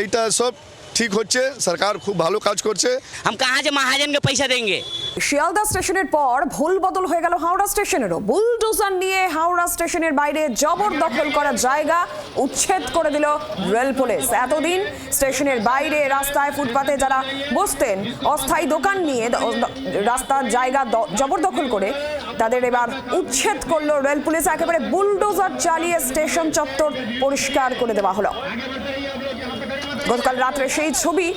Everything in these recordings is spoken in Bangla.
এইটা সব ঠিক হচ্ছে, সরকার খুব ভালো কাজ করছে। हम कहाँ से महाजन के पैसा देंगे? শিয়ালদা স্টেশনের পর ভুল বদল হয়ে গেল হাওড়া স্টেশনেরও। বুলডোজার নিয়ে হাওড়া স্টেশনের বাইরে জবরদখল করা জায়গা উচ্ছেদ করে দিল রেল পুলিশ। এতদিন স্টেশনের বাইরে রাস্তায় ফুটপাতে যারা বসতেন অস্থায়ী দোকান নিয়ে রাস্তার জায়গা জবরদখল করে তাদের এবার উচ্ছেদ করলো রেল পুলিশ। একেবারে বুলডোজার চালিয়ে স্টেশন চত্বর পরিষ্কার করে দেওয়া হলো। গতকাল রাত্রে সেই ছবি।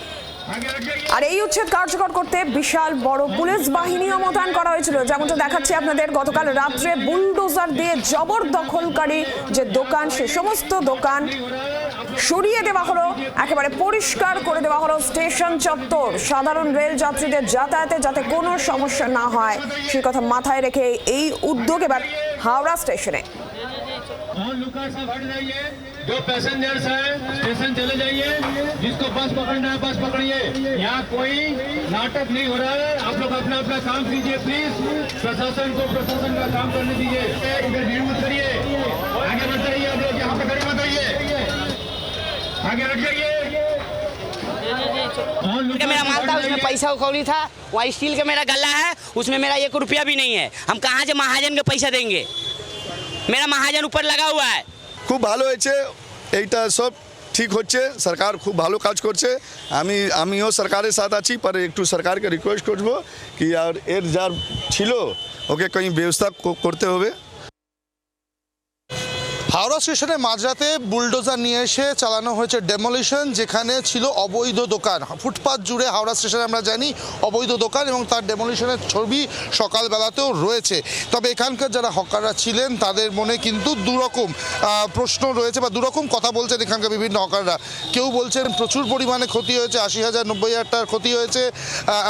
আর এই উচ্ছেদ কার্যকর করতে বিশাল বড় পুলিশ বাহিনীও মোতায়েন করা হয়েছিল। যেমনটা দেখাচ্ছি আপনাদের, গতকাল রাত্রে বুলডোজার দিয়ে জবরদখলকারী যে দোকান, সে সমস্ত দোকান সরিয়ে দেওয়া হলো, একেবারে পরিষ্কার করে দেওয়া হলো স্টেশন চত্বর। সাধারণ রেল যাত্রীদের যাতায়াতে যাতে কোনো সমস্যা না হয় সেই কথা মাথায় রেখে এই উদ্যোগ এবার হাওড়া স্টেশনে। जो पैसेंजर्स हैं स्टेशन चले जाइए, जिसको बस पकड़ना है बस पकड़िए। यहाँ कोई नाटक नहीं हो रहा है। आप लोग अपना अपना काम कीजिए प्लीज। प्रशासन को प्रशासन का काम करने दीजिए। इधर भीड़ मत करिए, आगे बढ़ जाइए। आप लोग यहाँ पे खड़े मत होइए, आगे हट जाइए। मेरा माल था उसमें पैसा उखौड़ी था, वहाँ स्टील का मेरा गला है उसमें मेरा 1 रुपया भी नहीं है। हम कहाँ से महाजन के पैसा देंगे? मेरा महाजन ऊपर लगा हुआ है। খুব ভালো হয়েছে, এইটা সব ঠিক হচ্ছে, সরকার খুব ভালো কাজ করছে। আমিও সরকারের সাথে আছি, পর একটু সরকারকে রিকোয়েস্ট করবো কি আর এর যার ছিল ওকে কहीं ব্যবস্থা করতে হবে। হাওড়া স্টেশনে মাঝরাতে বুলডোজার নিয়ে এসে চালানো হয়েছে ডেমোলিশন, যেখানে ছিল অবৈধ দোকান। ফুটপাত জুড়ে হাওড়া স্টেশনে আমরা জানি অবৈধ দোকান, এবং তার ডেমোলিশনের ছবি সকালবেলাতেও রয়েছে। তবে এখানকার যারা হকাররা ছিলেন তাদের মনে কিন্তু দুরকম প্রশ্ন রয়েছে বা দুরকম কথা বলছেন এখানকার বিভিন্ন হকাররা। কেউ বলছেন প্রচুর পরিমাণে ক্ষতি হয়েছে, 80,000 90,000 টাকার ক্ষতি হয়েছে।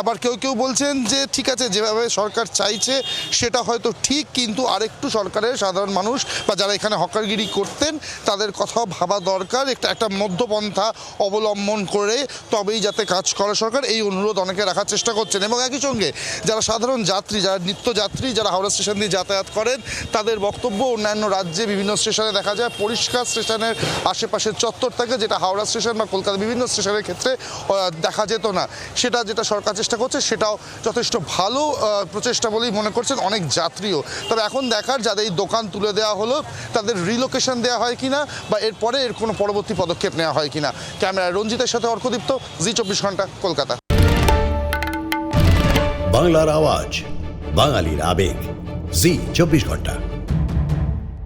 আবার কেউ বলছেন যে ঠিক আছে, যেভাবে সরকার চাইছে সেটা হয়তো ঠিক, কিন্তু আরেকটু সরকারের সাধারণ মানুষ বা যারা এখানে হকার করতেন তাদের কথাও ভাবা দরকার। একটা মধ্যপন্থা অবলম্বন করে তবেই যাতে কাজ করে সরকার, এই অনুরোধ অনেকে রাখার চেষ্টা করছেন। এবং একই সঙ্গে যারা সাধারণ যাত্রী, যারা নিত্যযাত্রী, যারা হাওড়া স্টেশন দিয়ে যাতায়াত করেন, তাদের বক্তব্য অন্যান্য রাজ্যে বিভিন্ন স্টেশনে দেখা যায় পরিষ্কার স্টেশনের আশেপাশের চত্বর থাকে, যেটা হাওড়া স্টেশন বা কলকাতার বিভিন্ন স্টেশনের ক্ষেত্রে দেখা যেত না। যেটা সরকার চেষ্টা করছে সেটাও যথেষ্ট ভালো প্রচেষ্টা বলেই মনে করছেন অনেক যাত্রীও। তবে এখন দেখার, যাদের এই দোকান তুলে দেওয়া হলো তাদের রিলোকেশন দেওয়া হয় কিনা বা এরপরে এর কোনো পরবর্তী পদক্ষেপ নেওয়া হয় কিনা। ক্যামেরায় রঞ্জিতের সাথে অর্কদীপ্ত, জি 24 ঘন্টা, কলকাতা। বাংলার আওয়াজ, বাঙালির আবেগ, জি 24 ঘন্টা।